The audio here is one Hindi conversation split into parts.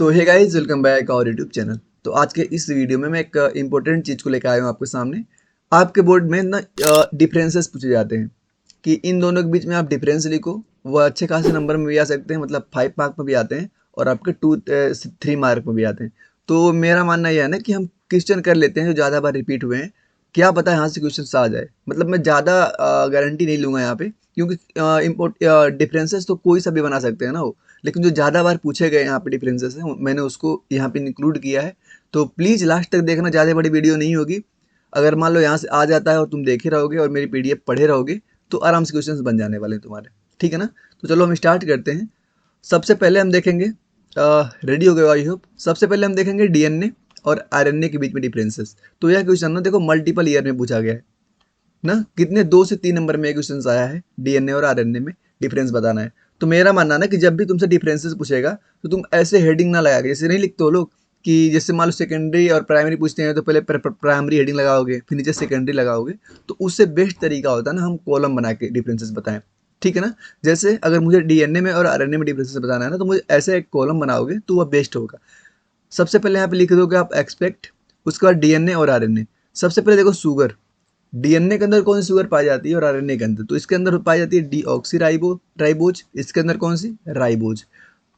तो hey guys, welcome back our YouTube channel. तो आज के इस वीडियो में मैं एक इम्पोर्टेंट चीज़ को लेकर आया हूँ आपके सामने। आपके बोर्ड में ना डिफरेंसेस पूछे जाते हैं कि इन दोनों के बीच में आप डिफरेंस लिखो। वो अच्छे खासे नंबर में भी आ सकते हैं, मतलब 5 मार्क में भी आते हैं और आपके 3 मार्क में भी आते हैं। तो मेरा मानना यह है ना कि हम क्वेश्चन कर लेते हैं जो ज़्यादा बार रिपीट हुए हैं। क्या पता यहाँ से क्वेश्चन आ जाए, मतलब मैं ज़्यादा गारंटी नहीं लूँगा यहाँ पे, क्योंकि डिफरेंसेस तो कोई सा भी बना सकते हैं ना वो। लेकिन जो ज़्यादा बार पूछे गए यहाँ पे डिफरेंसेस हैं, मैंने उसको यहाँ पे इंक्लूड किया है। तो प्लीज़ लास्ट तक देखना, ज़्यादा बड़ी वीडियो नहीं होगी। अगर मान लो यहाँ से आ जाता है और तुम देखे रहोगे और मेरी पीडीएफ पढ़े रहोगे तो आराम से क्वेश्चंस बन जाने वाले हैं तुम्हारे। ठीक है ना? तो चलो हम स्टार्ट करते हैं। सबसे पहले हम देखेंगे, रेडी हो गए आई होप। सबसे पहले हम देखेंगे डीएनए और आरएनए के बीच में डिफरेंसेस। तो यह क्वेश्चन ना देखो मल्टीपल ईयर में पूछा गया है ना, कितने 2 से 3 नंबर में क्वेश्चन आया है डीएनए और आरएनए में डिफरेंस बताना है। तो मेरा मानना ना कि जब भी तुमसे डिफरेंसेस पूछेगा तो तुम ऐसे हेडिंग ना लगा के, जैसे नहीं लिखते हो लोग कि जैसे मान लो सेकेंडरी और प्राइमरी पूछते हैं तो पहले प्राइमरी हेडिंग लगाओगे फिर नीचे सेकेंडरी लगाओगे। तो उससे बेस्ट तरीका होता है ना हम कॉलम बना के डिफरेंसेस बताएं। ठीक है ना? जैसे अगर मुझे डीएनए में और आरएनए में डिफरेंसेस बताना है ना, तो मुझे ऐसे एक कॉलम बनाओगे तो वह बेस्ट होगा। सबसे पहले यहाँ पे लिख दोगे आप एक्सपेक्ट, उसके बाद डीएनए और आरएनए। सबसे पहले देखो शुगर, डीएनए के अंदर कौन सी शुगर पाई जाती है और आरएनए के अंदर, तो इसके अंदर पाई जाती है डीऑक्सी राइबोज, इसके अंदर कौन सी राइबोज।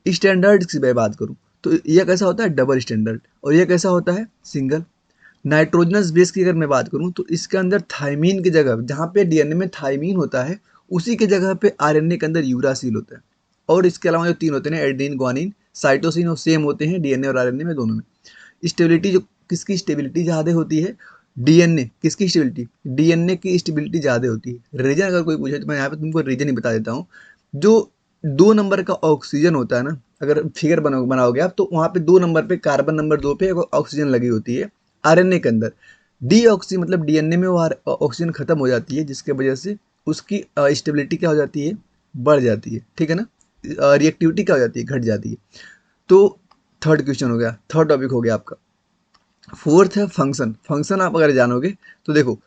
स्टैंडर्ड की मैं बात करूं तो यह कैसा होता है डबल स्टैंडर्ड, और यह कैसा होता है सिंगल। नाइट्रोजनस बेस की अगर मैं बात करूं तो इसके अंदर थाइमीन की जगह, जहां पे डीएनए में थाइमीन होता है उसी की जगह पे आरएनए के अंदर यूरासिल होता है। और इसके अलावा जो 3 होते हैं एडेनिन ग्वानिन साइटोसिन, और सेम होते हैं डीएनए और आरएनए में दोनों में। स्टेबिलिटी जो, किसकी स्टेबिलिटी ज़्यादा होती है? डीएनए। किसकी स्टेबिलिटी? डीएनए की स्टेबिलिटी ज़्यादा होती है। रीजन अगर कोई पूछे तो मैं यहाँ पे तुमको रीजन ही बता देता हूँ। जो 2 नंबर का ऑक्सीजन होता है ना, अगर फिगर बनाओगे आप तो वहाँ पे 2 नंबर पे, कार्बन नंबर 2 पे ऑक्सीजन लगी होती है। आरएनए के अंदर डीऑक्सी, मतलब डीएनए में वो ऑक्सीजन खत्म हो जाती है, जिसके वजह से उसकी स्टेबिलिटी क्या हो जाती है? बढ़ जाती है। ठीक है ना? रिएक्टिविटी क्या हो जाती है? घट जाती है। तो थर्ड क्वेश्चन हो गया, थर्ड टॉपिक हो गया आपका। फोर्थ है फंक्शन। फंक्शन आप अगर जानोगे तो देखो,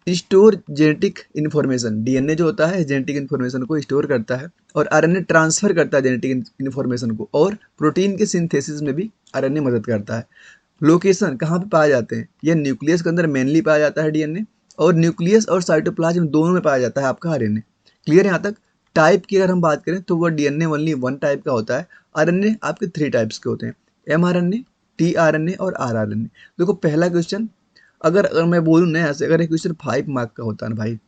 स्टोर जेनेटिक इन्फॉर्मेशन। डीएनए जो होता है जेनेटिक इन्फॉर्मेशन को स्टोर करता है और आरएनए ट्रांसफर करता है जेनेटिक इन्फॉर्मेशन को, और प्रोटीन के सिंथेसिस में भी आरएनए मदद करता है। लोकेशन कहाँ पे पाए जाते हैं? यह न्यूक्लियस के अंदर मेनली पाया जाता है डीएनए, और न्यूक्लियस और साइटोप्लाज्म दोनों में पाया जाता है आपका आरएनए। क्लियर है यहाँ तक? टाइप की अगर हम बात करें तो वह डीएनए ओनली 1 टाइप का होता है। आरएनए आपके 3 टाइप्स के होते हैं, एमआरएनए, टीआरएनए और आरआरएनए। देखो पहला क्वेश्चन, अगर मैं बोलूँ ना ऐसे, अगर ये क्वेश्चन 5 मार्क का होता है ना भाई,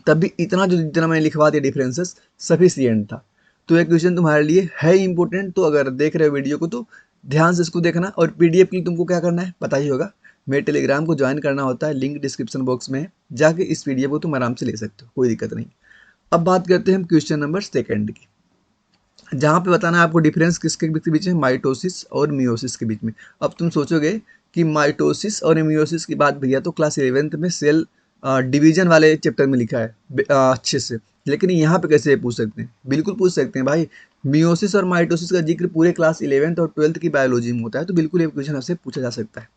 तब भी इतना जो जितना मैंने लिखवा दिया डिफरेंसेस सफिशिएंट था। तो ये क्वेश्चन तुम्हारे लिए है इंपॉर्टेंट, तो अगर देख रहे हो वीडियो को तो ध्यान से इसको देखना। और पीडीएफ के लिए तुमको क्या करना है पता ही होगा, मेरे टेलीग्राम को ज्वाइन करना होता है, लिंक डिस्क्रिप्शन बॉक्स में है, जाके इस पीडीएफ को तुम आराम से ले सकते हो, कोई दिक्कत नहीं। अब बात करते हैं हम क्वेश्चन नंबर सेकेंड की, जहाँ पे बताना है आपको डिफरेंस किसके बीच में? माइटोसिस और मियोसिस के बीच में। अब तुम सोचोगे कि माइटोसिस और मियोसिस की बात भैया तो क्लास 11th में सेल डिवीजन वाले चैप्टर में लिखा है अच्छे से, लेकिन यहाँ पे कैसे पूछ सकते हैं? बिल्कुल पूछ सकते हैं भाई। मियोसिस और माइटोसिस का जिक्र पूरे क्लास 11th और 12th की बायोलॉजी में होता है, तो बिल्कुल ये क्वेश्चन आपसे पूछा जा सकता है।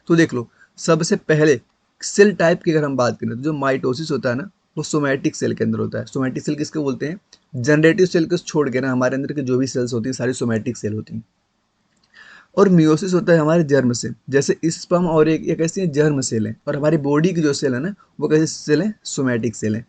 तो देख लो, सबसे पहले सेल टाइप की अगर हम बात करें तो जो माइटोसिस होता है ना, वो सोमैटिक सेल के अंदर होता है। सोमैटिक सेल किसको बोलते हैं? जनरेटिव सेल को छोड़ के ना हमारे अंदर के जो भी सेल्स होती हैं सारी सोमैटिक सेल होती हैं। और मियोसिस होता है हमारे जर्म सेल, जैसे स्पर्म और एक कैसी जर्म सेल है, और हमारी बॉडी की जो सेल है ना वो कैसे सेल है? सोमैटिक सेल है।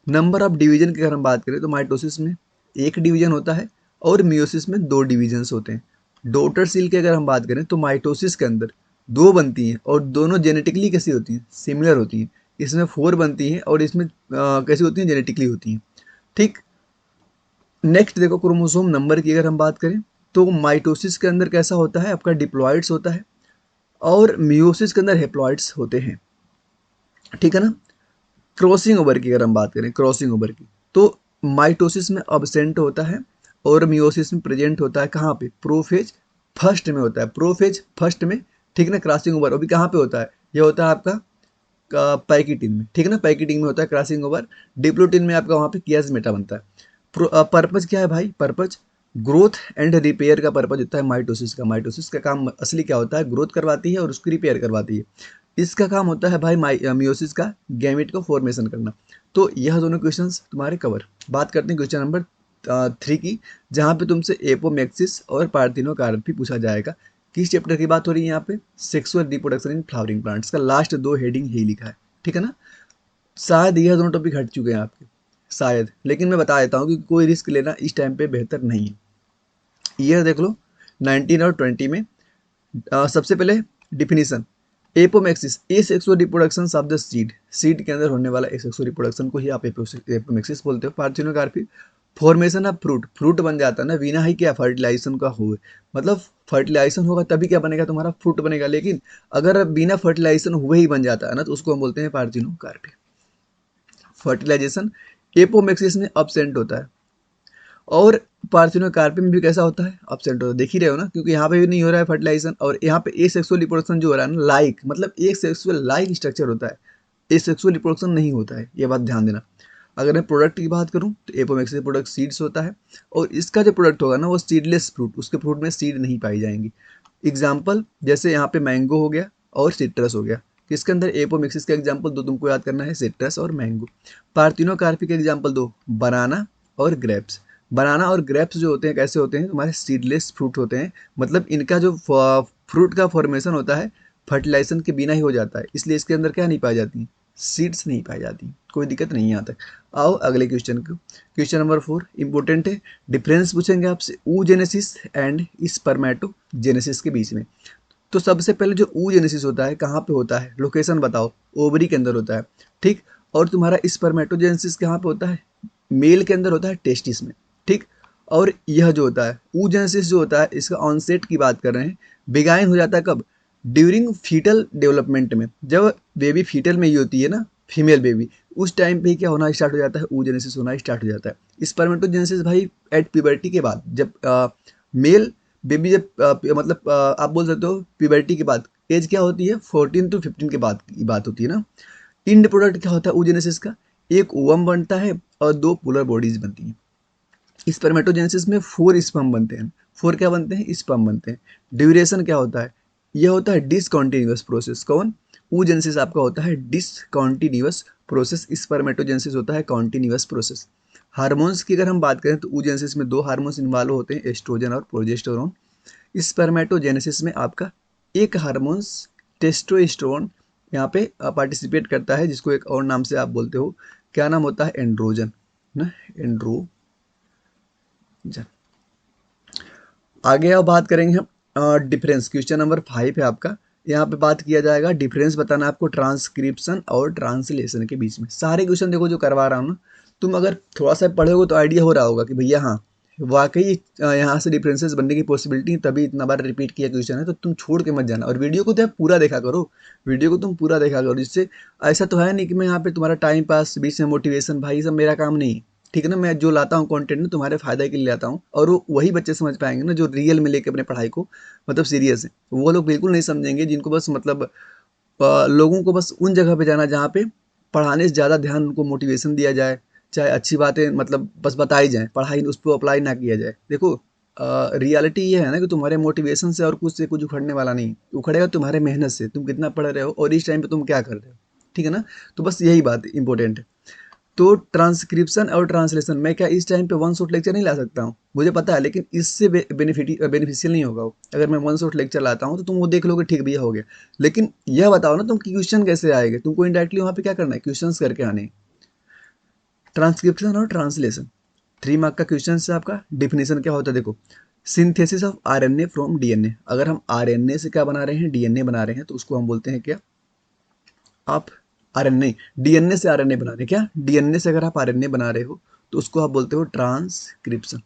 नंबर ऑफ डिवीजन की अगर हम बात करें तो माइटोसिस में 1 डिवीजन होता है और मियोसिस में 2 डिवीजन्स होते हैं। डॉटर सेल की अगर हम बात करें तो माइटोसिस के अंदर 2 बनती हैं और दोनों जेनेटिकली कैसी होती हैं? सिमिलर होती हैं। इसमें 4 बनती हैं और इसमें कैसी होती हैं? जेनेटिकली होती हैं। ठीक। नेक्स्ट देखो, क्रोमोसोम नंबर की अगर हम बात करें तो माइटोसिस के अंदर कैसा होता है? आपका डिप्लॉइड्स होता है, और मियोसिस के अंदर हेप्लॉइड्स होते हैं। ठीक है ना? क्रॉसिंग ओवर की अगर हम बात करें, क्रॉसिंग ओवर की, तो माइटोसिस में अब्सेंट होता है और मियोसिस में प्रेजेंट होता है। कहाँ पे? प्रोफेज फर्स्ट में होता है, प्रोफेज फर्स्ट में। ठीक है ना? क्रॉसिंग ओवर अभी कहाँ पे होता है? ये होता है आपका पैकिटिन में। ठीक है ना? पैकिटिन में होता है क्रॉसिंग ओवर। डिप्लोटिन में आपका वहाँ पे कियासमेटा बनता है। पर्पज क्या है भाई? पर्पज ग्रोथ एंड रिपेयर का पर्पज होता है माइटोसिस का। माइटोसिस का काम असली क्या होता है? ग्रोथ करवाती है और उसकी रिपेयर करवाती है। इसका काम होता है भाई मियोसिस का गैमेट को फॉर्मेशन करना। तो यह दोनों क्वेश्चंस तुम्हारे कवर। बात करते हैं क्वेश्चन नंबर 3 की, जहाँ पे तुमसे एपोमेक्सिस और पार्थिनोकार्पी पूछा जाएगा। किस चैप्टर की बात हो रही है यहाँ पे? Sexual reproduction in flowering plants का लास्ट 2 हेडिंग यही लिखा है, ठीक है ना। शायद यह दोनों टॉपिक हट चुके हैं आपके, शायद, लेकिन मैं बता देता हूँ कि कोई रिस्क लेना इस टाइम पे बेहतर नहीं है। ईयर देख लो 19 और 20 में। सबसे पहले definition, apomixis A sexual reproduction of the seed, seed के अंदर होने वाला सेक्सुअल रिप्रोडक्शन को ही आप एपोमेक्सिस बोलते हो। Parthenocarpy, formation of fruit, fruit बन जाता है ना बिना ही क्या फर्टिलाइजेशन का हो, मतलब फर्टिलाइजेशन होगा तभी क्या बनेगा, तुम्हारा फ्रूट बनेगा, लेकिन अगर बिना फर्टिलाइजेशन हुए ही बन जाता है ना तो उसको हम बोलते हैं पार्थिनोकार्पी। फर्टिलाइजेशन एपोमेक्सिस में अब्सेंट होता है, और पार्थिनोकार्पी में भी कैसा होता है, अब्सेंट होता है। देख ही रहे हो ना, क्योंकि यहाँ पे भी नहीं हो रहा है फर्टिलाइजेशन, और यहाँ पे ए सेक्सुअल रिप्रोडक्शन जो हो रहा है ना, लाइक मतलब एक सेक्सुअल लाइक स्ट्रक्चर होता है, ए सेक्सुअल रिप्रोडक्शन नहीं होता है, ये बात ध्यान देना। अगर मैं प्रोडक्ट की बात करूँ तो एपोमेक्सिस प्रोडक्ट सीड्स होता है, और इसका जो प्रोडक्ट होगा ना वो सीडलेस फ्रूट, उसके फ्रूट में सीड नहीं पाई जाएंगी। एग्जाम्पल जैसे यहाँ पे मैंगो हो गया और सिट्रस हो गया, किसके अंदर एपोमेक्सिस का एग्जाम्पल दो तुमको याद करना है, सिट्रस और मैंगो। पार्थिनोकार्पी के एग्जाम्पल दो, बनाना और ग्रेप्स। बनाना और ग्रेप्स जो होते हैं कैसे होते हैं, तुम्हारे सीडलेस फ्रूट होते हैं, मतलब इनका जो फ्रूट का फॉर्मेशन होता है फर्टिलाइजेशन के बिना ही हो जाता है, इसलिए इसके अंदर क्या नहीं पाई जाती, सीड्स नहीं पाई जाती। कोई दिक्कत नहीं है यहाँ तक। आओ अगले क्वेश्चन को, क्वेश्चन नंबर 4 इंपॉर्टेंट है, डिफरेंस पूछेंगे आपसे oogenesis एंड स्पर्मेटोजेनेसिस के बीच में। तो सबसे पहले जो oogenesis होता है कहाँ पे होता है, लोकेशन बताओ, ओवरी के अंदर होता है, ठीक। और तुम्हारा स्पर्मेटोजेनेसिस कहाँ पे होता है, मेल के अंदर होता है, टेस्टिस में, ठीक। और यह जो होता है oogenesis जो होता है, इसका ऑनसेट की बात कर रहे हैं, बिगाइन हो जाता है कब, ड्यूरिंग फीटल डेवलपमेंट में, जब बेबी फीटल में ही होती है ना, फीमेल बेबी, उस टाइम पे ही क्या होना स्टार्ट हो जाता है, oogenesis होना स्टार्ट हो जाता है। स्पर्मेटोजेनेसिस भाई एट प्यूबर्टी के बाद, जब मेल बेबी जब मतलब आप बोल सकते हो प्यूबर्टी के बाद, एज क्या होती है 14 to 15 के बाद की बात होती है ना। इंड प्रोडक्ट क्या होता है oogenesis का, एक ओवम बनता है और 2 पोलर बॉडीज बनती हैं। स्पर्मेटोजेनेसिस में 4 स्पर्म बनते हैं, 4 क्या बनते हैं, स्पर्म बनते हैं। ड्यूरेशन क्या होता है, यह होता है डिसकॉन्टिन्यूअस प्रोसेस, कौन, oogenesis आपका होता है डिसकॉन्टिन्यूअस प्रोसेस, स्पर्मेटोजेनेसिस होता है कॉन्टिन्यूअस प्रोसेस। हार्मोन्स की अगर हम बात करें तो oogenesis में 2 हार्मोन्स इन्वॉल्व होते हैं, एस्ट्रोजन और प्रोजेस्टेरोन। स्पर्मेटोजेनेसिस में आपका एक हार्मोन्स टेस्टोस्टेरोन यहाँ पे पार्टिसिपेट करता है, जिसको एक और नाम से आप बोलते हो, क्या नाम होता है, एंड्रोजन ना, एंड्रोजन। आगे अब बात करेंगे हम डिफरेंस, क्वेश्चन नंबर 5 है आपका। यहाँ पे बात किया जाएगा डिफरेंस बताना आपको ट्रांसक्रिप्शन और ट्रांसलेशन के बीच में। सारे क्वेश्चन देखो जो करवा रहा हूँ ना, तुम अगर थोड़ा सा पढ़ोगे तो आइडिया हो रहा होगा कि भैया हाँ वाकई यहाँ से डिफरेंसेस बनने की पॉसिबिलिटी है, तभी इतना बार रिपीट किया क्वेश्चन है, तो तुम छोड़ के मत जाना, और वीडियो को तो आप पूरा देखा करो, वीडियो को तुम पूरा देखा करो, जिससे ऐसा तो है नहीं कि मैं यहाँ पे तुम्हारा टाइम पास बीच में मोटिवेशन, भाई सब मेरा काम नहीं है, ठीक है ना। मैं जो लाता हूँ कंटेंट ना तुम्हारे फायदे के लिए लाता हूँ, और वो वही बच्चे समझ पाएंगे ना जो रियल में लेके अपने पढ़ाई को मतलब सीरियस है, वो लोग बिल्कुल नहीं समझेंगे जिनको बस मतलब लोगों को बस उन जगह पे जाना जहाँ पे पढ़ाने से ज़्यादा ध्यान उनको मोटिवेशन दिया जाए, चाहे अच्छी बातें मतलब बस बताई जाए, पढ़ाई उस पर अप्लाई ना किया जाए। देखो रियलिटी ये है ना कि तुम्हारे मोटिवेशन से और कुछ से कुछ उखड़ने वाला नहीं, उखड़ेगा तुम्हारे मेहनत से, तुम कितना पढ़ रहे हो और इस टाइम पे तुम क्या कर रहे हो, ठीक है ना। तो बस यही बात इंपॉर्टेंट है। तो ट्रांसक्रिप्शन और ट्रांसलेशन मैं क्या इस टाइम पे वन शॉट लेक्चर नहीं ला सकता हूँ, मुझे पता है, लेकिन इससे बेनिफिशियल नहीं होगा वो। अगर मैं वन शॉट लेक्चर लाता हूँ तो तुम वो देख लोगे, ठीक भैया हो गया, लेकिन यह बताओ ना तुम क्वेश्चन कैसे आएंगे, तुमको इंडायरेक्टली वहाँ पे क्या करना है, क्वेश्चन करके आने। ट्रांसक्रिप्शन और ट्रांसलेशन 3 मार्क का क्वेश्चन है आपका। डिफिनेशन क्या होता है देखो, synthesis of RNA from DNA. अगर हम आरएनए से क्या बना रहे हैं, डीएनए बना रहे हैं, तो उसको हम बोलते हैं क्या, आप आरएनए, डीएनए से आरएनए बना रहे हैं, क्या डीएनए से अगर आप आरएनए बना रहे हो तो उसको आप बोलते हो ट्रांसक्रिप्शन।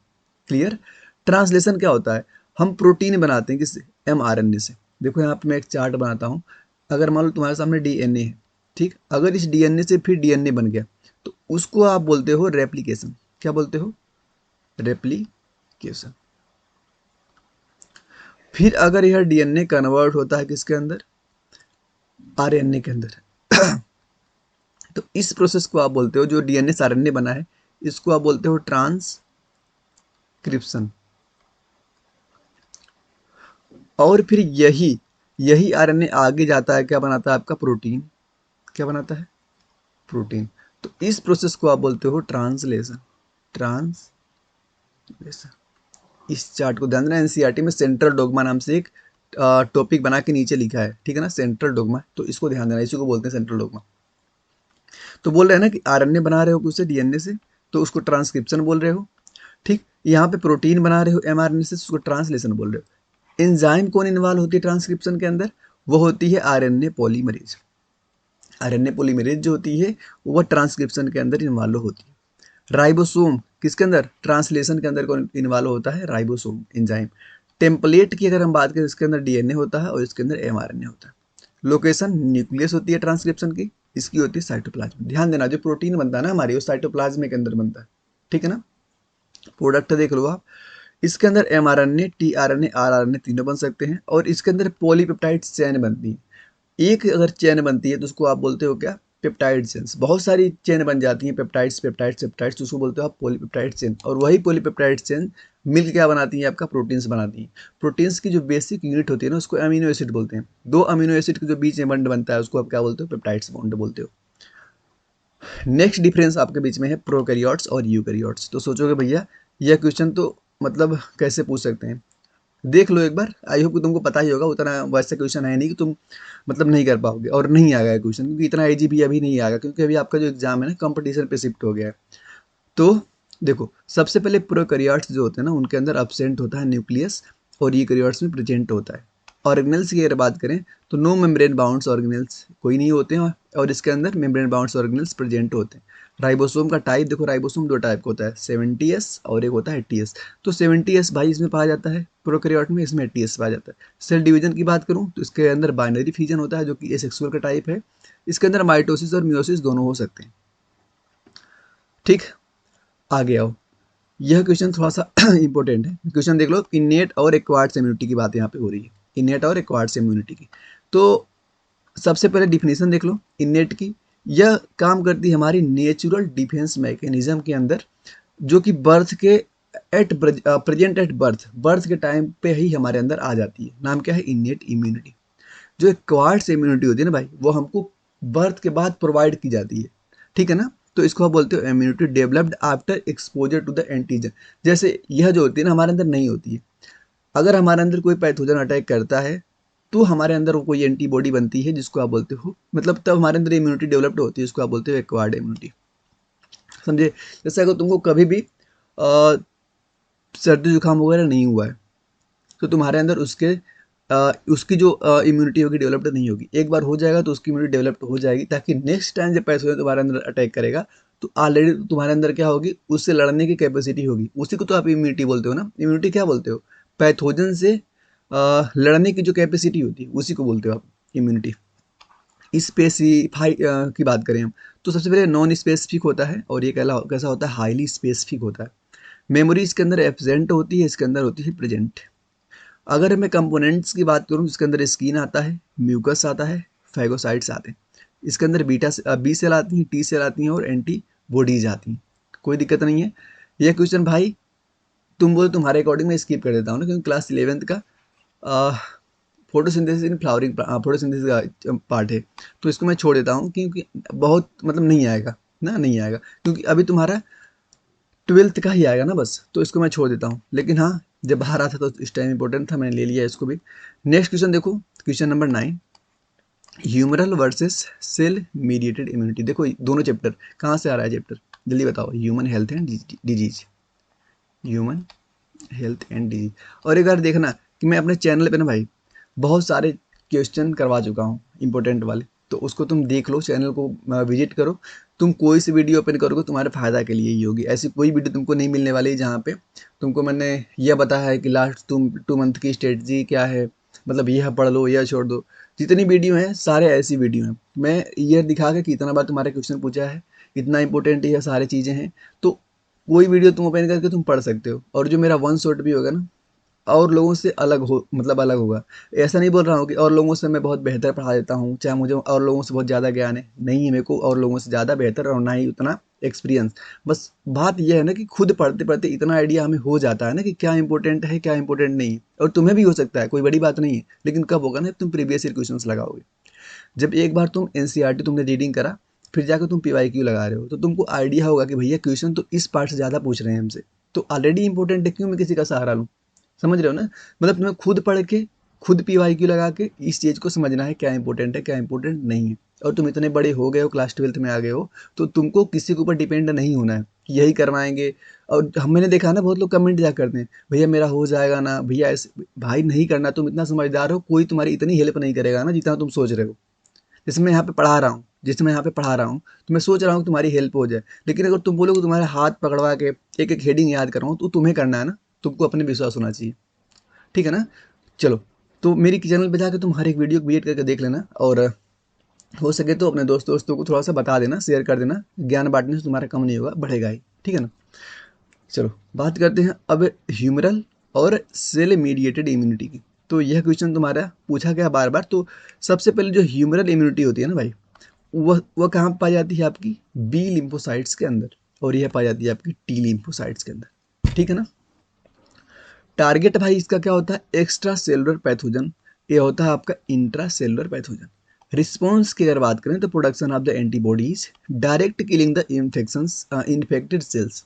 क्लियर। ट्रांसलेशन क्या होता है, हम प्रोटीन बनाते हैं किससे, एमआरएनए से। देखो यहाँ पे मैं एक चार्ट बनाता हूँ, अगर मान लो तुम्हारे सामने डीएनए है, ठीक, अगर इस डीएनए से फिर डीएनए बन गया तो उसको आप बोलते हो रेप्लिकेशन। क्या बोलते हो, रेप्लिकेशन। फिर अगर यह डीएनए कन्वर्ट होता है किसके अंदर, आरएनए के अंदर, तो इस प्रोसेस को आप बोलते हो, जो डीएनए से आरएनए बना है इसको आप बोलते हो ट्रांसक्रिप्शन। और फिर यही यही आरएनए आगे जाता है, क्या बनाता है आपका, प्रोटीन। क्या बनाता है, प्रोटीन। तो इस प्रोसेस को आप बोलते हो ट्रांसलेशन, ट्रांसलेशन। इस चार्ट को ध्यान देना, एनसीईआरटी में सेंट्रल डोगमा नाम से एक टॉपिक बना के नीचे लिखा है, ठीक है ना, सेंट्रल डोगमा, तो इसको ध्यान देना, इसी को बोलते हैं सेंट्रल डोगमा। तो बोल रहे हैं ना कि आरएनए बना रहे हो उससे डीएनए से, तो उसको ट्रांसक्रिप्शन बोल रहे हो, ठीक। यहाँ पे प्रोटीन बना रहे हो एमआरएनए से, उसको ट्रांसलेशन बोल रहे हो। एंजाइम कौन इन्वॉल्व होती है ट्रांसक्रिप्शन के अंदर? वो होती है आरएनए पॉलीमरेज। आरएनए पॉलीमरेज जो होती है वो ट्रांसक्रिप्शन के अंदर इन्वॉल्व होती है। राइबोसोम किसके अंदर? ट्रांसलेशन के अंदर कौन इन्वॉल्व होता है? Ribosome enzyme. टेम्पलेट की अगर हम बात करें, इसके अंदर डीएनए होता है और इसके अंदर एमआरएनए होता है। लोकेशन न्यूक्लियस होती है ट्रांसक्रिप्शन की, इसकी होती है साइटोप्लाज्म। ध्यान देना, जो प्रोटीन बनता है ना हमारी, वो साइटोप्लाज्म के अंदर बनता है, ठीक है ना। प्रोडक्ट देख लो आप, इसके अंदर एमआरएनए, टीआरएनए, आरआरएनए तीनों बन सकते हैं, और इसके अंदर पॉलीपेप्टाइड चेन बनती है। एक अगर चेन बनती है तो उसको आप बोलते हो क्या? Peptide chains. बहुत सारी चेन बन जाती हैं, पेप्टाइड्स पेप्टाइड्स पेप्टाइड्स, तो उसको बोलते हो आप पॉलीपेप्टाइड चेन। और वही पॉलीपेप्टाइड चेन मिलकर क्या बनाती है? आपका प्रोटीन्स बनाती हैं। प्रोटीन्स की जो बेसिक यूनिट होती है ना, उसको अमीनो एसिड बोलते हैं। दो अमीनो एसिड के जो बीच में बॉन्ड बनता है उसको आप क्या बोलते हो? पेप्टाइड्स बॉन्ड बोलते हो। नेक्स्ट डिफरेंस आपके बीच में है प्रोकैरियोट्स और यूकैरियोट्स। तो सोचोगे भैया यह क्वेश्चन तो मतलब कैसे पूछ सकते हैं, देख लो एक बार, आई होप कि तुमको पता ही होगा। उतना वैसे क्वेश्चन है नहीं कि तुम मतलब नहीं कर पाओगे, और नहीं आएगा क्वेश्चन, क्योंकि इतना इजी भी अभी नहीं आएगा, क्योंकि अभी आपका जो एग्जाम है ना कंपटीशन पे शिफ्ट हो गया है। तो देखो, सबसे पहले प्रोकैरियोट्स जो होते हैं ना, उनके अंदर एब्सेंट होता है न्यूक्लियस, और यूकैरियोट्स में प्रेजेंट होता है। ऑर्गेनेल्स की अगर बात करें तो नो मेम्ब्रेन बाउंड्स ऑर्गेनेल्स कोई नहीं होते हैं, और इसके अंदर मेम्ब्रेन बाउंड्स ऑर्गेनेल्स प्रेजेंट होते हैं। राइबोसोम का टाइप देखो, राइबोसोम दो टाइप का होता है, 70S और एक होता है 80S। तो 70S भाई इसमें पाया जाता है प्रोकैरियोट में, इसमें 80S पाया जाता है। सेल डिवीजन की बात करूँ तो इसके अंदर बाइनरी फिजन होता है, जो कि एसेक्सुअल का टाइप है। इसके अंदर माइटोसिस और मियोसिस दोनों हो सकते हैं, ठीक। आगे आओ, यह क्वेश्चन थोड़ा सा इंपॉर्टेंट है, क्वेश्चन देख लो। इनेट और एक्वायर्ड इम्यूनिटी की बात यहाँ पे हो रही है, इनेट और एक्वायर्ड इम्यूनिटी की। तो सबसे पहले डिफिनीशन देख लो इनेट की। यह काम करती है हमारी नेचुरल डिफेंस मैकेनिज्म के अंदर, जो कि बर्थ के प्रेजेंट एट बर्थ के टाइम पे ही हमारे अंदर आ जाती है। नाम क्या है? Innate immunity. जो एक्वायर्ड इम्यूनिटी होती है ना भाई, वो हमको बर्थ के बाद प्रोवाइड की जाती है, ठीक है ना। तो इसको आप बोलते हो immunity developed after exposure to the antigen. जैसे यह जो होती है ना हमारे अंदर नहीं होती है। अगर हमारे अंदर कोई पैथोजन अटैक करता है तो हमारे अंदर वो कोई एंटीबॉडी बनती है, जिसको आप बोलते हो, मतलब तब हमारे अंदर इम्यूनिटी डेवलप्ड होती है, जिसको आप बोलते हो एक्वायर्ड इम्यूनिटी, समझे। जैसे अगर तुमको कभी भी सर्दी जुकाम वगैरह नहीं हुआ है, तो तुम्हारे अंदर उसकी जो इम्यूनिटी होगी डेवलप्ड नहीं होगी। एक बार हो जाएगा तो उसकी इम्यूनिटी डेवलप्ड हो जाएगी, ताकि नेक्स्ट टाइम जब पैथोजन तुम्हारे अंदर अटैक करेगा तो ऑलरेडी तुम्हारे अंदर क्या होगी? उससे लड़ने की कैपेसिटी होगी। उसी को तो आप इम्यूनिटी बोलते हो ना। इम्यूनिटी क्या बोलते हो? पैथोजन से लड़ने की जो कैपेसिटी होती है उसी को बोलते हो आप इम्यूनिटी। स्पेसिफाई की बात करें हम, तो सबसे पहले नॉन स्पेसिफिक होता है, और ये कैसा होता है? हाईली स्पेसिफिक होता है। मेमोरी इसके अंदर एब्सेंट होती है, इसके अंदर होती है प्रेजेंट। अगर मैं कंपोनेंट्स की बात करूँ, इसके अंदर स्किन आता है, म्यूकस आता है, फैगोसाइट्स आते हैं। इसके अंदर बी सेल आती हैं, टी सेल आती हैं, और एंटी बॉडीज आती हैं। कोई दिक्कत नहीं है। यह क्वेश्चन भाई तुम बोलो तुम्हारे अकॉर्डिंग मैं स्किप कर देता हूँ ना, क्योंकि क्लास 11th का फोटोसिंथेसिस इन फ्लावरिंग फोटोसिंथेसिस का पार्ट है, तो इसको मैं छोड़ देता हूँ, क्योंकि बहुत मतलब नहीं आएगा ना, नहीं आएगा, क्योंकि अभी तुम्हारा 12th का ही आएगा ना बस, तो इसको मैं छोड़ देता हूँ। लेकिन हाँ, जब बाहर आता तो इस टाइम इंपॉर्टेंट था, मैंने ले लिया इसको भी। नेक्स्ट क्वेश्चन देखो, question number 9, humoral versus cell mediated immunity. देखो दोनों चैप्टर कहाँ से आ रहा है चैप्टर, जल्दी बताओ। Human health and disease, human health and disease. और एक बार देखना कि मैं अपने चैनल पे ना भाई बहुत सारे क्वेश्चन करवा चुका हूँ इंपॉर्टेंट वाले, तो उसको तुम देख लो, चैनल को विजिट करो। तुम कोई सी वीडियो ओपन करोगे तुम्हारे फायदा के लिए ही होगी। ऐसी कोई वीडियो तुमको नहीं मिलने वाली जहाँ पे तुमको मैंने यह बताया है कि लास्ट 2 मंथ की स्ट्रेटजी क्या है, मतलब यह पढ़ लो यह छोड़ दो। जितनी वीडियो हैं सारे ऐसी वीडियो हैं, मैं यह दिखा के कि इतना बार तुम्हारे क्वेश्चन पूछा है, इतना इंपॉर्टेंट यह सारी चीज़ें हैं, तो कोई वीडियो तुम ओपन करके तुम पढ़ सकते हो। और जो मेरा वन शॉट भी होगा ना, और लोगों से अलग हो, मतलब अलग होगा। ऐसा नहीं बोल रहा हूँ कि और लोगों से मैं बहुत बेहतर पढ़ा देता हूँ, चाहे मुझे और लोगों से बहुत ज़्यादा ज्ञान है, नहीं है मेरे को और लोगों से ज़्यादा बेहतर, और ना ही उतना एक्सपीरियंस। बस बात यह है ना कि खुद पढ़ते पढ़ते इतना आइडिया हमें हो जाता है ना कि क्या इंपॉर्टेंट है क्या इंपॉर्टेंट नहीं है। और तुम्हें भी हो सकता है, कोई बड़ी बात नहीं है, लेकिन कब होगा ना, तुम प्रीवियस ईयर क्वेश्चन लगाओगे। जब एक बार तुम एनसीईआरटी तुमने रीडिंग करा, फिर जाकर तुम पीवाईक्यू लगा रहे हो, तो तुमको आइडिया होगा कि भैया क्वेश्चन तो इस पार्ट से ज़्यादा पूछ रहे हैं हमसे, तो ऑलरेडी इंपॉर्टेंट है, क्यों मैं किसी का सहारा लूँ? समझ रहे हो ना? मतलब तुम्हें खुद पढ़ के, खुद PYQ लगा के इस चीज़ को समझना है, क्या इंपॉर्टेंट है, क्या इंपॉर्टेंट नहीं है। और तुम इतने बड़े हो गए हो, क्लास 12th में आ गए हो, तो तुमको किसी के ऊपर डिपेंड नहीं होना है कि यही करवाएंगे। और मैंने देखा है ना, बहुत लोग कमेंट क्या करते हैं, भैया मेरा हो जाएगा ना, भैया ऐसे। भाई नहीं करना, तुम इतना समझदार हो, कोई तुम्हारी इतनी हेल्प नहीं करेगा ना जितना तुम सोच रहे हो। जैसे मैं यहाँ पे पढ़ा रहा हूँ, तो मैं सोच रहा हूँ कि तुम्हारी हेल्प हो जाए, लेकिन अगर तुम बोलोगे तुम्हारे हाथ पकड़वा के एक एक हेडिंग याद कराऊँ, तो तुम्हें करना है ना, तुमको अपने विश्वास होना चाहिए। ठीक है ना? चलो, तो मेरी चैनल पे जाकर तुम हर एक वीडियो को विजिट करके देख लेना, और हो सके तो अपने दोस्तों को थोड़ा सा बता देना, शेयर कर देना। ज्ञान बांटने से तुम्हारा कम नहीं होगा, बढ़ेगा ही। ठीक है ना? चलो, बात करते हैं अब ह्यूमरल और सेल मीडिएटेड इम्यूनिटी की। तो यह क्वेश्चन तुम्हारा पूछा गया बार बार। तो सबसे पहले जो ह्यूमरल इम्यूनिटी होती है ना भाई, वह कहाँ पाई जाती है? आपकी बी लिम्फोसाइट्स के अंदर, और यह पाई जाती है आपकी टी लिम्फोसाइट्स के अंदर। ठीक है ना? टारगेट भाई इसका क्या होता है? Extra cellular pathogen. ये होता है आपका इंट्रा सेलुलर पैथोजन। रिस्पॉन्स की अगर बात करें तो production of the antibodies, direct killing the infections, infected cells.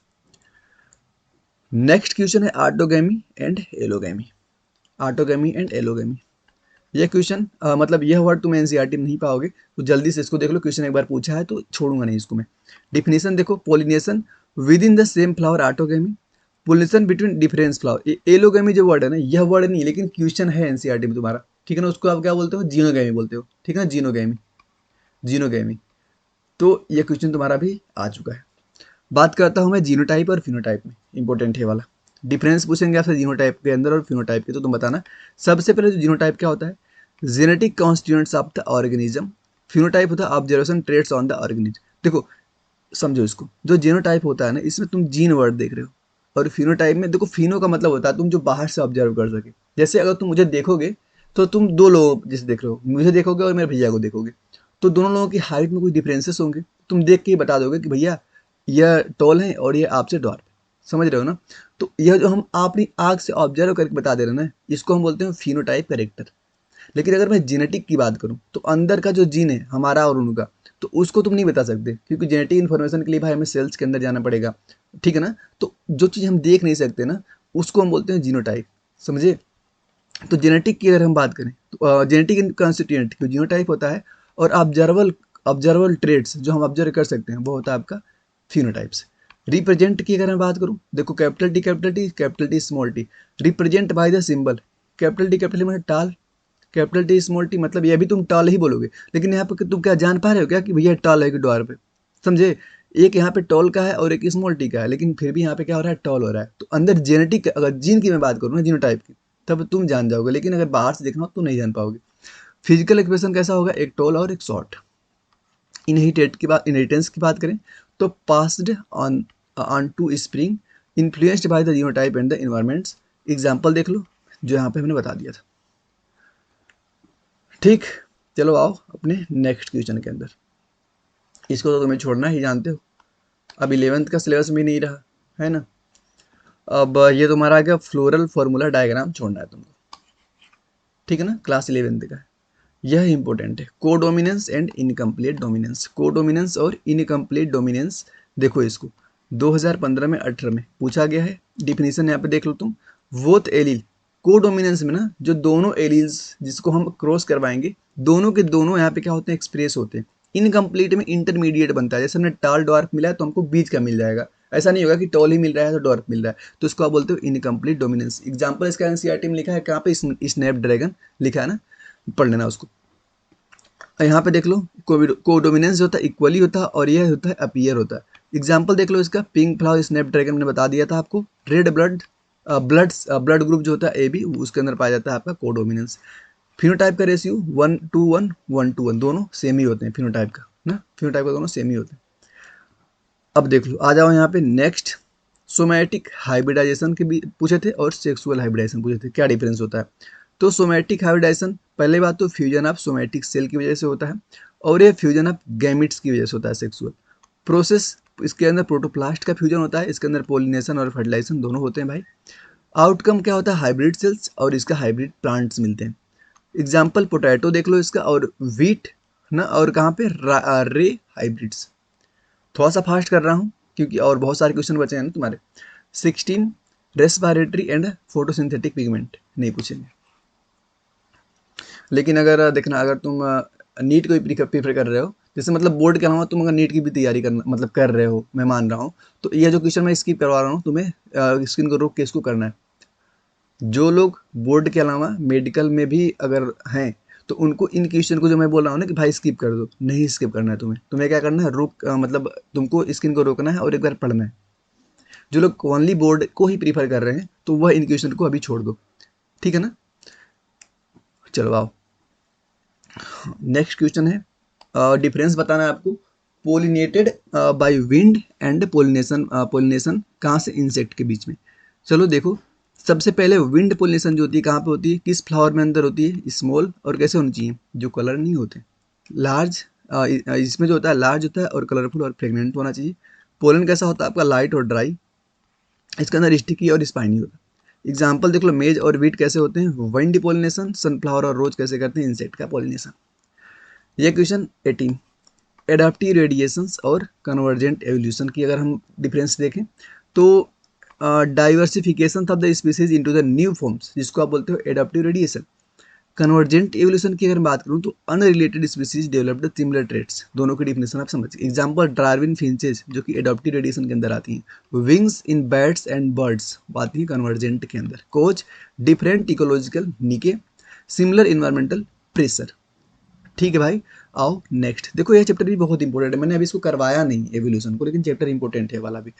Next question है autogamy and allogamy. Autogamy and allogamy, यह क्वेश्चन मतलब यह वर्ड तुम एनसीईआरटी में नहीं पाओगे, तो जल्दी से इसको देख लो। क्वेश्चन एक बार पूछा है तो छोड़ूंगा नहीं इसको मैं। डिफिनेशन देखो, pollination within the same flower autogamy, pollination between difference flower. Allogamy जो वर्ड है ना, यह वर्ड नहीं, लेकिन क्वेश्चन है एनसीईआरटी में तुम्हारा। ठीक है ना? उसको आप क्या बोलते हो? जीनोगैमी बोलते हो। ठीक है ना? Xenogamy, xenogamy. तो यह क्वेश्चन तुम्हारा भी आ चुका है। बात करता हूँ मैं जीनोटाइप और फिनोटाइप में, इंपॉर्टेंट है वाला। डिफरेंस पूछेंगे आपसे जीनोटाइप के अंदर और फिनोटाइप के, तो तुम बताना। सबसे पहले जो जीनोटाइप क्या होता है? Genetic constituents of the organism. Phenotype होता है observation traits on the organism. देखो, समझो इसको, जो जीनोटाइप होता है ना, इसमें तुम जीन वर्ड देख रहे हो, और फिनोटाइप में देखो, फिनो का मतलब होता है तुम जो बाहर से ऑब्जर्व कर सके। जैसे अगर तुम मुझे देखोगे, तो तुम दो लोग जैसे देख रहे हो, मुझे देखोगे और मेरे भैया को देखोगे, तो दोनों लोगों की हाइट में कुछ डिफरेंसेस होंगे। तुम देख के ही बता दोगे कि भैया यह टॉल है और ये आपसे डॉर्फ है। समझ रहे हो ना? तो यह जो हम अपनी आँख से ऑब्जर्व करके बता दे रहे हैं ना, इसको हम बोलते हैं फिनोटाइप कैरेक्टर। लेकिन अगर मैं जेनेटिक की बात करूं, तो अंदर का जो जीन है हमारा और उनका, तो उसको तुम नहीं बता सकते, क्योंकि जेनेटिक इन्फॉर्मेशन के लिए भाई हमें सेल्स के अंदर जाना पड़ेगा। ठीक है ना? तो जो चीज़ हम देख नहीं सकते ना, उसको हम बोलते हैं जीनोटाइप। समझे? तो जेनेटिक की अगर हम बात करें, तो जेनेटिक कॉन्स्टिट्यूएंट जो जीनोटाइप होता है, और ऑब्जर्वल ट्रेड्स जो हम ऑब्जर्व कर सकते हैं, वो होता है आपका फिनोटाइप्स। रिप्रेजेंट की अगर मैं बात करूं, देखो capital T small T, represent by the symbol. Capital T मतलब टाल, कैपिटल टी स्मॉल टी मतलब ये भी तुम टाल ही बोलोगे, लेकिन यहाँ पे तुम क्या जान पा रहे हो क्या कि भैया टाल है कि डॉर्फ है? समझे? एक यहाँ पे टॉल का है और एक स्मॉल टी का है, लेकिन फिर भी यहाँ पे क्या हो रहा है? टॉल हो रहा है। तो अंदर जेनेटिक, अगर जीन की मैं बात करूँ ना, जीनोटाइप की, तब तुम जान जाओगे, लेकिन अगर बाहर से देखना हो तो नहीं जान पाओगे। फिजिकल एक्सप्रेशन कैसा होगा? एक टॉल और एक शॉर्ट। इनहेरिटेंस की बात करें, तो passed on to spring, influenced by the genotype and the environments. Example देख लो जो यहाँ पे हमने बता दिया था। ठीक, चलो आओ अपने नेक्स्ट क्वेश्चन के अंदर। इसको तो तुम्हें छोड़ना ही जानते हो, अब 11th का सिलेबस में नहीं रहा है ना। अब ये तुम्हारा आ गया फ्लोरल फॉर्मूला डायग्राम, छोड़ना है तुमको। ठीक है ना? क्लास 11th का है, यह इंपॉर्टेंट है। Codominance and incomplete dominance, codominance और इनकम्प्लीट डोमिनेंस। देखो इसको 2015 में 18 में पूछा गया है। डिफिनीशन यहाँ पे देख लो तुम। बोथ एलील, कोडोमिनेंस में ना, जो दोनों एलील्स जिसको हम क्रॉस करवाएंगे, दोनों के दोनों यहाँ पे क्या होते हैं? एक्सप्रेस होते हैं। इनकम्प्लीट में इंटरमीडिएट बनता है, जैसे हमने टाल डॉर्फ मिला है तो हमको बीच का मिल जाएगा। ऐसा नहीं होगा कि टॉल ही मिल रहा है तो डॉर्फ मिल रहा है, तो इसको आप बोलते हो इनकम्प्लीट डोमिनेंस। एग्जाम्पल इसका एनसीईआरटी में लिखा है, कहाँ पे? स्नैपड्रैगन लिखा है ना, पढ़ लेना उसको। यहाँ पे देख लो, कोडोमिनेंस जो होता है इक्वली होता है, और यह होता है अपीयर होता है। एग्जाम्पल देख लो इसका, पिंक फ्लावर स्नैपड्रैगन मैंने बता दिया था आपको। रेड ब्लड ग्रुप जो होता है AB, उसके अंदर पाया जाता है आपका कोडोमिनेंस। फिनोटाइप का रेशियो 1:1, 1:1, दोनों सेम ही होते हैं फिनोटाइप का ना, फिनोटाइप का दोनों सेम ही होते हैं। अब देख लो, आ जाओ यहाँ पे नेक्स्ट। सोमैटिक हाइब्रिडाइजेशन के भी पूछे थे और सेक्सुअल हाइब्रिडाइजेशन पूछे थे, क्या डिफरेंस होता है? तो सोमैटिक हाइब्रिडाइजेशन, पहले बात तो फ्यूजन ऑफ सोमैटिक सेल की वजह से होता है, और ये फ्यूजन ऑफ गैमिट्स की वजह से होता है। सेक्सुअल प्रोसेस, इसके अंदर प्रोटोप्लास्ट का फ्यूजन होता है, इसके अंदर पोलिनेशन और फर्टिलाइजेशन दोनों होते हैं भाई। आउटकम क्या होता है? हाइब्रिड सेल्स और इसका हाइब्रिड प्लांट्स मिलते हैं। एग्जाम्पल पोटैटो देख लो इसका, और व्हीट ना, और कहाँ पे? रे हाइब्रिड्स। थोड़ा सा फास्ट कर रहा हूँ क्योंकि और बहुत सारे क्वेश्चन बचे हैं ना तुम्हारे। 16 रेस्पिरेटरी एंड फोटोसिंथेटिक पिगमेंट नहीं पूछेंगे। लेकिन अगर देखना, अगर तुम नीट को ही प्रीफर कर रहे हो, जैसे मतलब बोर्ड के अलावा तुम अगर नीट की भी तैयारी करना मतलब कर रहे हो, मैं मान रहा हूँ, तो ये जो क्वेश्चन मैं स्किप करवा रहा हूँ तुम्हें, स्क्रीन को रोक के इसको करना है। जो लोग बोर्ड के अलावा मेडिकल में भी अगर हैं, तो उनको इन क्वेश्चन को जो मैं बोल रहा हूँ ना कि भाई स्किप कर दो, नहीं स्किप करना है तुम्हें क्या करना है, मतलब तुमको स्क्रीन को रोकना है और एक बार पढ़ना है। जो लोग ओनली बोर्ड को ही प्रीफर कर रहे हैं, तो वह इन क्वेश्चन को अभी छोड़ दो, ठीक है ना। चलो आओ, नेक्स्ट क्वेश्चन है, डिफरेंस बताना है आपको। Pollinated by wind and pollination कहाँ से, इंसेक्ट के बीच में। चलो देखो, सबसे पहले विंड पोलिनेशन जो होती है कहाँ पे होती है, किस फ्लावर में अंदर होती है, स्मॉल, और कैसे होनी चाहिए, जो कलर नहीं होते, लार्ज, इसमें जो होता है लार्ज होता है और कलरफुल और फ्रेगनेंट होना चाहिए। पोलन कैसा होता है आपका, लाइट और ड्राई, इसके अंदर स्टिकी और स्पाइनी होता है। एग्जाम्पल देख लो, मेज और वीट कैसे होते हैं, विंड पोलिनेशन, सनफ्लावर और रोज कैसे करते हैं, इंसेक्ट का पोलिनेशन। ये क्वेश्चन 18, एडाप्टिव रेडिएशंस और कन्वर्जेंट एवोल्यूशन की अगर हम डिफरेंस देखें, तो diversification of the species into the new forms, जिसको आप बोलते हो एडाप्टिव रेडिएशन। कन्वर्जेंट एवोल्यूशन की अगर बात करूं, तो unrelated species developed similar traits. दोनों की डिफिनेशन आप समझ। एग्जांपल डार्विन फिंचेस, जो कि एडाप्टिव रेडिएशन के अंदर आती हैं। Wings in bats and birds आती है कन्वर्जेंट के अंदर। कोच डिफरेंट इकोलॉजिकल निके, सिमिलर इन्वायरमेंटल प्रेशर। ठीक है भाई, आओ नेक्स्ट। देखो ये चैप्टर भी बहुत इंपॉर्टेंट है, मैंने अभी इसको करवाया नहीं एवोल्यूशन को, लेकिन चैप्टर इंपॉर्टेंट है वाला भी।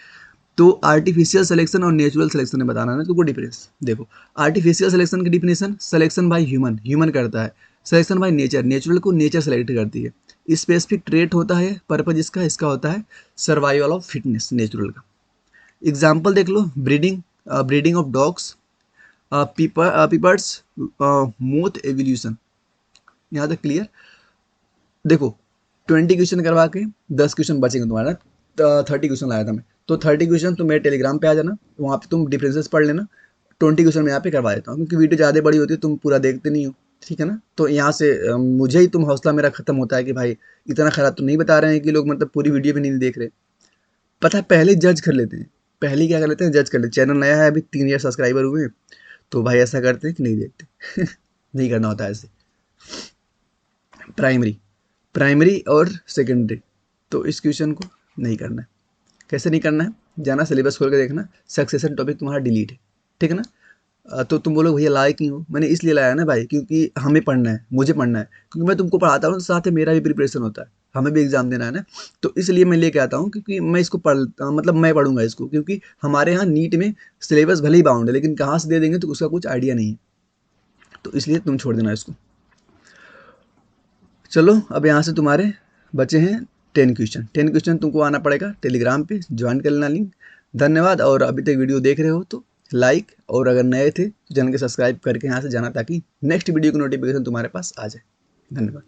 तो आर्टिफिशियल सिलेक्शन और नेचुरल सिलेक्शन में बताना है ना तुमको डिफरेंस। देखो, आर्टिफिशियल सिलेक्शन की डिफिनेशन, सिलेक्शन बाय ह्यूमन करता है। सिलेक्शन बाय नेचर, नेचुरल को नेचर सेलेक्ट करती है। स्पेसिफिक ट्रेट होता है, पर्पज इसका होता है सर्वाइवल ऑफ फिटनेस, नेचुरल का। एग्जाम्पल देख लो, breeding of dogs, peppers, moth evolution. यहाँ तक क्लियर। देखो 20 क्वेश्चन करवा के 10 क्वेश्चन बचेंगे तुम्हारा, 30 क्वेश्चन लाया था मैं, तो 30 क्वेश्चन तुम मेरे टेलीग्राम पे आ जाना, वहाँ पे तुम डिफरेंसेस पढ़ लेना। 20 क्वेश्चन मैं यहाँ पे करवा देता हूँ, क्योंकि वीडियो ज़्यादा बड़ी होती है, तुम पूरा देखते नहीं हो, ठीक है ना। तो यहाँ से मुझे ही तुम हौसला मेरा खत्म होता है कि भाई इतना खराब तो नहीं बता रहे हैं कि लोग मतलब पूरी वीडियो भी नहीं देख रहे। पता है, पहले जज कर लेते हैं, पहले क्या कर लेते हैं, जज कर लेते। चैनल नया है, अभी 3 सब्सक्राइबर हुए हैं, तो भाई ऐसा करते हैं कि नहीं देखते नहीं करना होता है ऐसे। प्राइमरी और सेकेंडरी, तो इस क्वेश्चन को नहीं करना है। कैसे नहीं करना है, जाना सिलेबस खोल के देखना, सक्सेशन टॉपिक तुम्हारा डिलीट है, ठीक है ना। तो तुम बोलो भैया लाए क्यों, मैंने इसलिए लाया ना भाई, क्योंकि हमें पढ़ना है, मुझे पढ़ना है, क्योंकि मैं तुमको पढ़ाता हूँ, साथ में मेरा भी प्रिपरेशन होता है, हमें भी एग्जाम देना है ना। तो इसलिए मैं लेके आता हूँ, क्योंकि मैं इसको मतलब मैं पढ़ूंगा इसको, क्योंकि हमारे यहाँ नीट में सिलेबस भले ही बाउंड है, लेकिन कहाँ से दे देंगे तो उसका कुछ आइडिया नहीं है, तो इसलिए तुम छोड़ देना इसको। चलो अब यहाँ से तुम्हारे बचे हैं 10 क्वेश्चन तुमको आना पड़ेगा, टेलीग्राम पे ज्वाइन कर लेना लिंक। धन्यवाद, और अभी तक वीडियो देख रहे हो तो लाइक, और अगर नए थे तो चैनल के सब्सक्राइब करके यहाँ से जाना, ताकि नेक्स्ट वीडियो की नोटिफिकेशन तुम्हारे पास आ जाए। धन्यवाद।